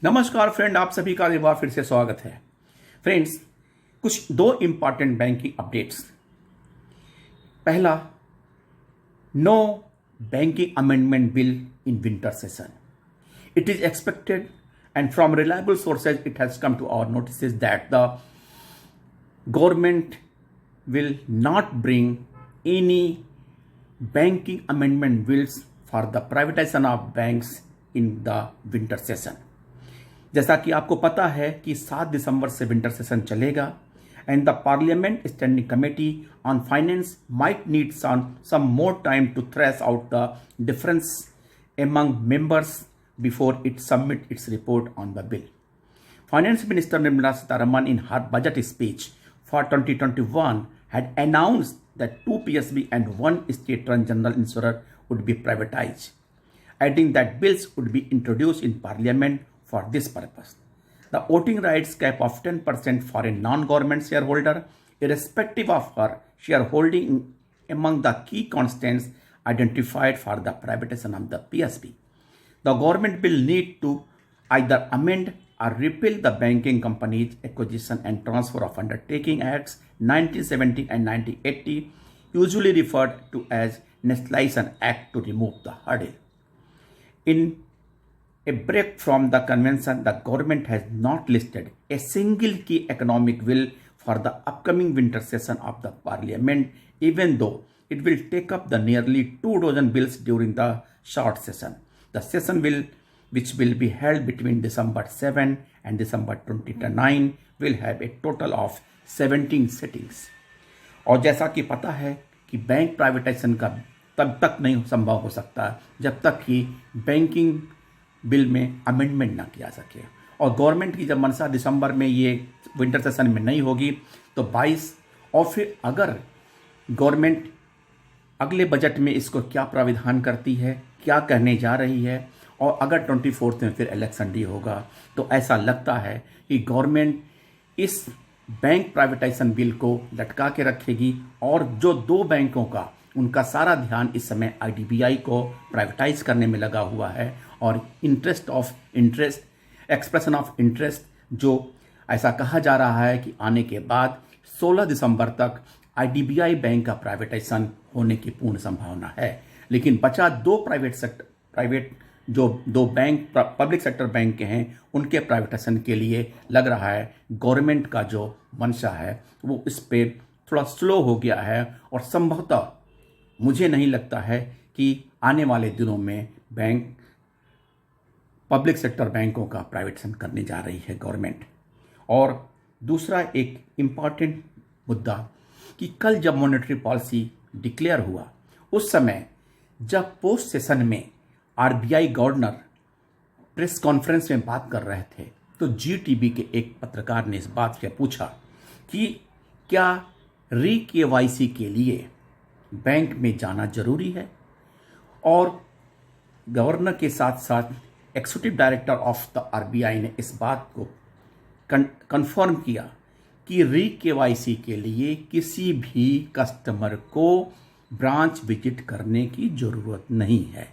नमस्कार फ्रेंड, आप सभी का एक बार फिर से स्वागत है। फ्रेंड्स, कुछ दो इंपॉर्टेंट बैंकिंग अपडेट्स। पहला, no banking amendment bill in winter session. It is expected, and from reliable sources it has come to our notices that the government will not bring any banking amendment bills for the privatization of banks in the winter session. जैसा कि आपको पता है कि 7 दिसंबर से winter session चलेगा and the parliament standing committee on finance might need some more time to thresh out the difference among members before it submit its report on the bill. Finance Minister Nirmala Sitharaman in her budget speech for 2021 had announced that 2 PSB and 1 state-run general insurer would be privatized, adding that bills would be introduced in parliament for this purpose. The voting rights cap of 10% for a non-government shareholder, irrespective of her shareholding among the key constants identified for the privatization of the PSB. The government will need to either amend or repeal the Banking Companies Acquisition and Transfer of Undertaking Acts 1970 and 1980, usually referred to as Nationalization Act, to remove the hurdle. In a break from the convention, the government has not listed a single key economic bill for the upcoming winter session of the parliament, even though it will take up the nearly 2 dozen bills during the short session. The session which will be held between December 7 and December 29, will have a total of 17 sittings. और जैसा कि पता है कि bank privatisation का तब तक नहीं संभव हो सकता जब तक कि बैंकिंग बिल में अमेंडमेंट ना किया सके। और गवर्नमेंट की जब मंशा दिसंबर में ये विंटर सेशन में नहीं होगी तो 22, और फिर अगर गवर्नमेंट अगले बजट में इसको क्या प्राविधान करती है, क्या कहने जा रही है, और अगर 24 में फिर इलेक्शन डे होगा तो ऐसा लगता है कि गवर्नमेंट इस बैंक प्राइवेटाइजेशन बिल को लटका के रखेगी और जो दो बैंकों का उनका सारा ध्यान इस समय आईडीबीआई को प्राइवेटाइज करने में लगा हुआ है और एक्सप्रेशन ऑफ इंटरेस्ट, जो ऐसा कहा जा रहा है कि आने के बाद 16 दिसंबर तक आईडीबीआई बैंक का प्राइवेटाइजेशन होने की पूर्ण संभावना है। लेकिन बचा दो दो बैंक पब्लिक सेक्टर बैंक के हैं, उनके प्राइवेटाइजेशन के लिए लग रहा है गवर्नमेंट का जो मंशा है वो इस पे थोड़ा स्लो हो गया है और संभवतः मुझे नहीं लगता है कि आने वाले दिनों में बैंक पब्लिक सेक्टर बैंकों का प्राइवेटाइजेशन करने जा रही है गवर्नमेंट। और दूसरा एक इम्पॉर्टेंट मुद्दा कि कल जब मॉनेटरी पॉलिसी डिक्लेयर हुआ उस समय जब पोस्ट सेशन में आरबीआई गवर्नर प्रेस कॉन्फ्रेंस में बात कर रहे थे तो जीटीबी के एक पत्रकार ने इस बात से पूछा कि क्या री केवाईसी के लिए बैंक में जाना जरूरी है, और गवर्नर के साथ साथ executive director of the RBI ने इस बात को कंफर्म किया कि री केवाईसी के लिए किसी भी कस्टमर को ब्रांच विजिट करने की जरूरत नहीं है।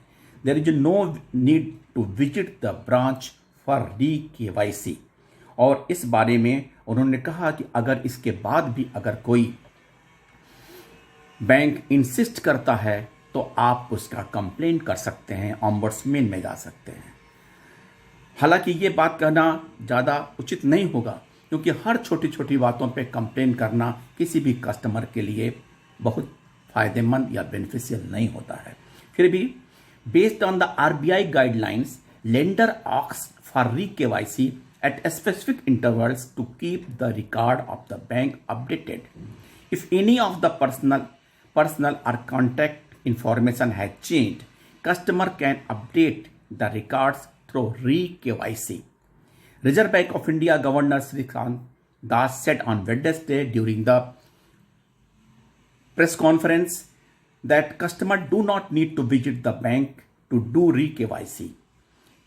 There is no need to visit the branch for re KYC. और इस बारे में उन्होंने कहा कि अगर इसके बाद भी अगर कोई बैंक इंसिस्ट करता है तो आप उसका कंप्लेंट कर सकते हैं, ऑम्बड्समैन में जा सकते हैं। हालांकि ये बात कहना ज़्यादा उचित नहीं होगा क्योंकि हर छोटी छोटी बातों पे कंप्लेन करना किसी भी कस्टमर के लिए बहुत फ़ायदेमंद या बेनिफिशियल नहीं होता है। फिर भी based on the RBI guidelines, lender asked for re KYC at specific intervals to keep the record of the bank updated. If any of the personal or contact information has changed, customer can update the records through re-KYC. Reserve Bank of India Governor Srikanth Das said on Wednesday during the press conference that customers do not need to visit the bank to do re-KYC.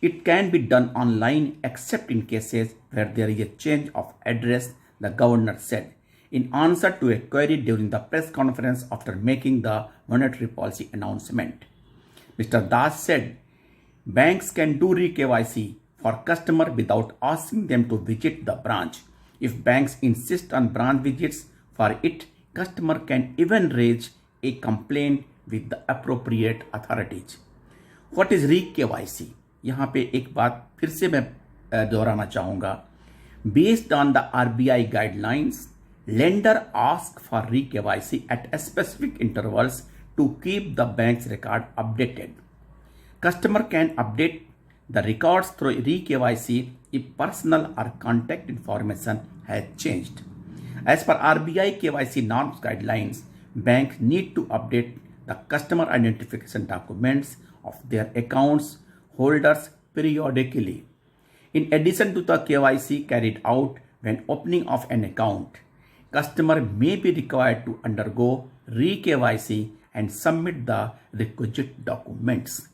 It can be done online except in cases where there is a change of address, the governor said, in answer to a query during the press conference after making the monetary policy announcement. Mr. Das said banks can do re-KYC for customer without asking them to visit the branch. If banks insist on branch visits for it, customer can even raise a complaint with the appropriate authorities. What is re-KYC? यहाँ पे एक बात फिर से मैं दोहराना चाहूँगा. Based on the RBI guidelines, lender ask for re-KYC at specific intervals to keep the bank's record updated. Customer can update the records through re-KYC if personal or contact information has changed. As per RBI KYC norms guidelines, banks need to update the customer identification documents of their accounts holders periodically. In addition to the KYC carried out when opening of an account, customer may be required to undergo re-KYC and submit the requisite documents.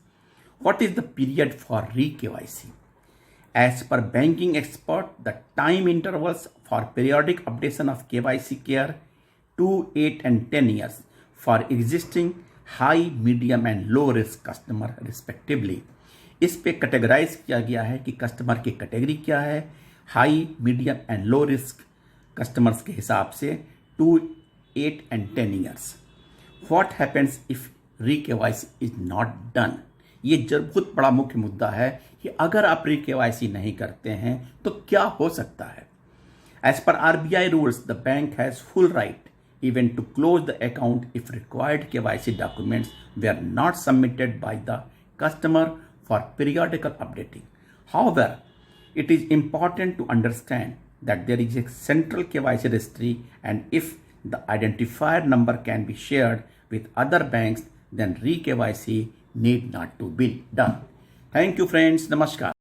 What is the period for re-KYC? As per banking expert, the time intervals for periodic updation of KYC care 2, 8 and 10 years for existing high, medium and low risk customer respectively. इस पे categorise किया गया है कि customer की category क्या है. High, medium and low risk customers के हिसाब से 2, 8 and 10 years. What happens if re-KYC is not done? ये बहुत बड़ा मुख्य मुद्दा है कि अगर आप re-KYC नहीं करते हैं तो क्या हो सकता है. As per RBI rules, the bank has full right even to close the account if required KYC documents were not submitted by the customer for periodical updating. However, it is important to understand that there is a central KYC registry, and if the identifier number can be shared with other banks, then re-KYC need not to be done. Thank you friends. Namaskar.